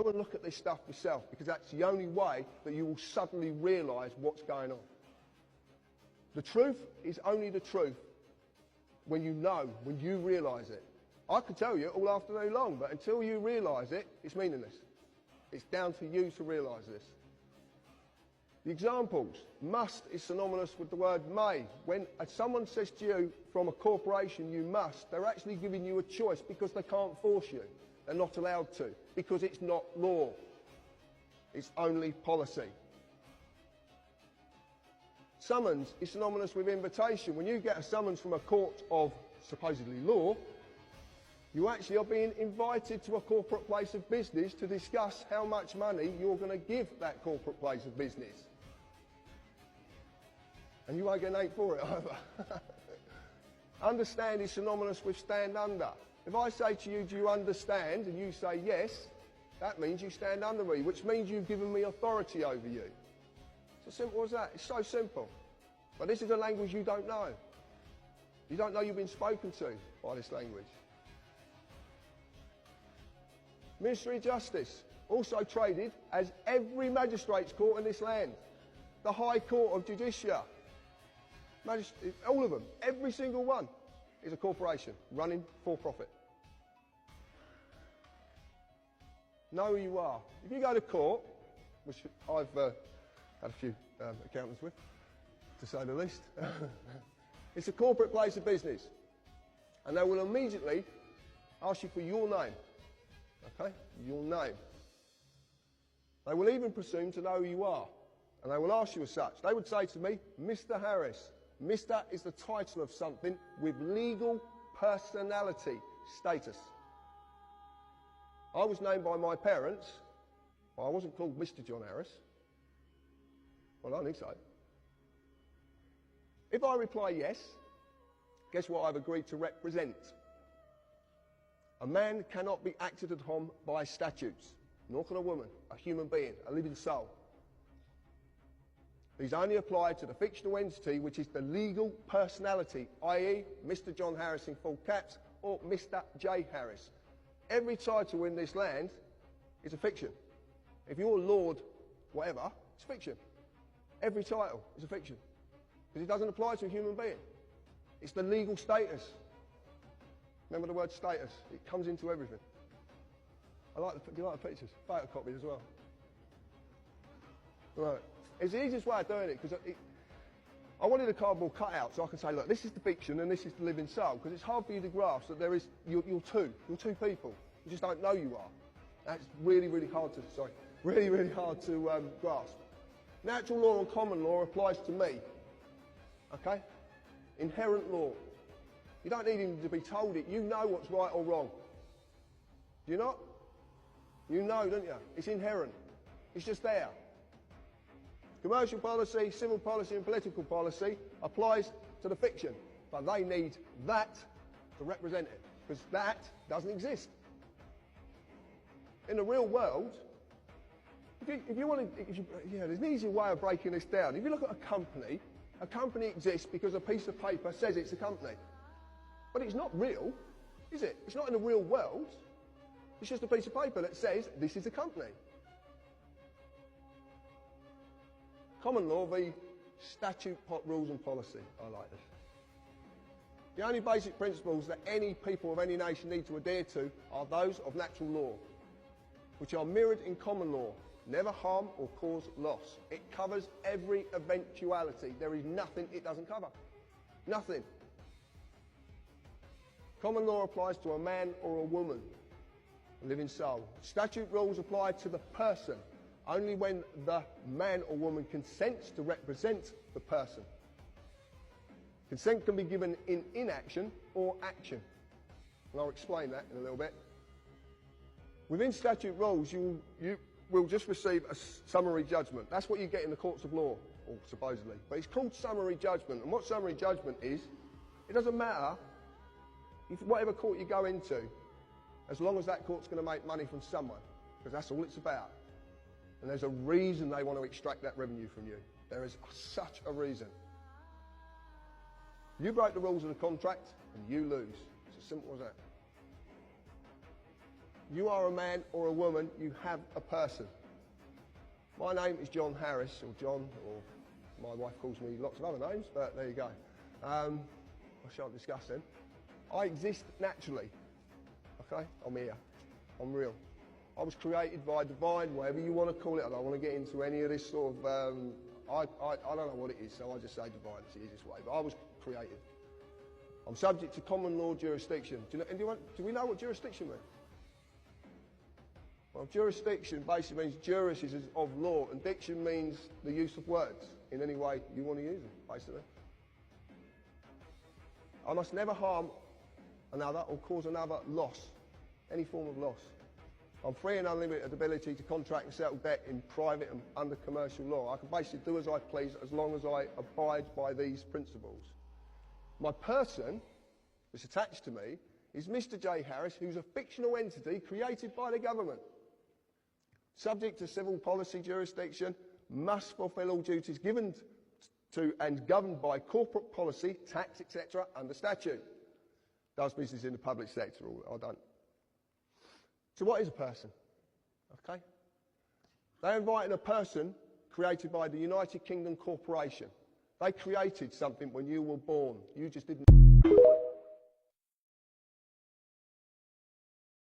Go and look at this stuff yourself, because that's the only way that you will suddenly realise what's going on. The truth is only the truth when you know, when you realise it. I could tell you all afternoon long, but until you realise it, it's meaningless. It's down to you to realise this. The examples. Must is synonymous with the word may. When someone says to you from a corporation, you must, they're actually giving you a choice because they can't force you. They're not allowed to, because it's not law. It's only policy. Summons is synonymous with invitation. When you get a summons from a court of supposedly law, you actually are being invited to a corporate place of business to discuss how much money you're going to give that corporate place of business. And you won't get an 8 for it either. Understand is synonymous with stand under. If I say to you, do you understand? And you say yes, that means you stand under me, which means you've given me authority over you. It's as simple as that. It's so simple. But this is a language you don't know. You don't know you've been spoken to by this language. Ministry of Justice, also traded as every magistrate's court in this land. The High Court of Judicia. All of them, every single one, is a corporation running for profit. Know who you are. If you go to court, which I've had a few accountants with, to say the least, it's a corporate place of business. And they will immediately ask you for your name. Okay? Your name. They will even presume to know who you are. And they will ask you as such. They would say to me, Mr. Harris. Mr. is the title of something with legal personality status. I was named by my parents, but I wasn't called Mr. John Harris. Well, I don't think so. If I reply yes, guess what I've agreed to represent? A man cannot be acted upon by statutes, nor can a woman, a human being, a living soul. These only apply to the fictional entity, which is the legal personality, i.e. Mr. John Harris in full caps or Mr. J. Harris. Every title in this land is a fiction. If you're Lord whatever, it's fiction. Every title is a fiction. Because it doesn't apply to a human being. It's the legal status. Remember the word status? It comes into everything. Do you like the pictures? Photocopied as well. Right. It's the easiest way of doing it, because I wanted a cardboard cutout so I can say, look, this is the fiction and this is the living soul, because it's hard for you to grasp that you're two people. You just don't know you are. That's really, really hard to grasp. Natural law and common law applies to me. Okay? Inherent law. You don't need even to be told it. You know what's right or wrong. Do you not? You know, don't you? It's inherent. It's just there. Commercial policy, civil policy and political policy applies to the fiction, but they need that to represent it, because that doesn't exist. In the real world, there's an easier way of breaking this down. If you look at a company exists because a piece of paper says it's a company. But it's not real, is it? It's not in the real world. It's just a piece of paper that says this is a company. Common law v. statute, rules and policy. I like this. The only basic principles that any people of any nation need to adhere to are those of natural law, which are mirrored in common law. Never harm or cause loss. It covers every eventuality. There is nothing it doesn't cover. Nothing. Common law applies to a man or a woman, a living soul. Statute rules apply to the person only when the man or woman consents to represent the person. Consent can be given in inaction or action. And I'll explain that in a little bit. Within statute rules, you will just receive a summary judgment. That's what you get in the courts of law, or supposedly. But it's called summary judgment. And what summary judgment is, it doesn't matter if whatever court you go into, as long as that court's going to make money from someone, because that's all it's about. And there's a reason they want to extract that revenue from you. There is such a reason. You break the rules of the contract and you lose. It's as simple as that. You are a man or a woman, you have a person. My name is John Harris, or John, or my wife calls me lots of other names, but there you go. I shan't discuss them. I exist naturally, okay? I'm here, I'm real. I was created by divine, whatever you want to call it. I don't want to get into any of this sort of, I don't know what it is, so I just say divine, it's the easiest way, but I was created. I'm subject to common law jurisdiction. Do we know what jurisdiction means? Well, jurisdiction basically means juris is of law, and diction means the use of words in any way you want to use them, basically. I must never harm another or cause another loss, any form of loss. I'm free and unlimited ability to contract and settle debt in private and under commercial law. I can basically do as I please as long as I abide by these principles. My person that's attached to me is Mr. J. Harris, who's a fictional entity created by the government. Subject to civil policy jurisdiction, must fulfil all duties given to and governed by corporate policy, tax, etc. under statute. Does business in the public sector, or I don't. So what is a person? Okay? They're inviting a person created by the United Kingdom Corporation. They created something when you were born. You just didn't.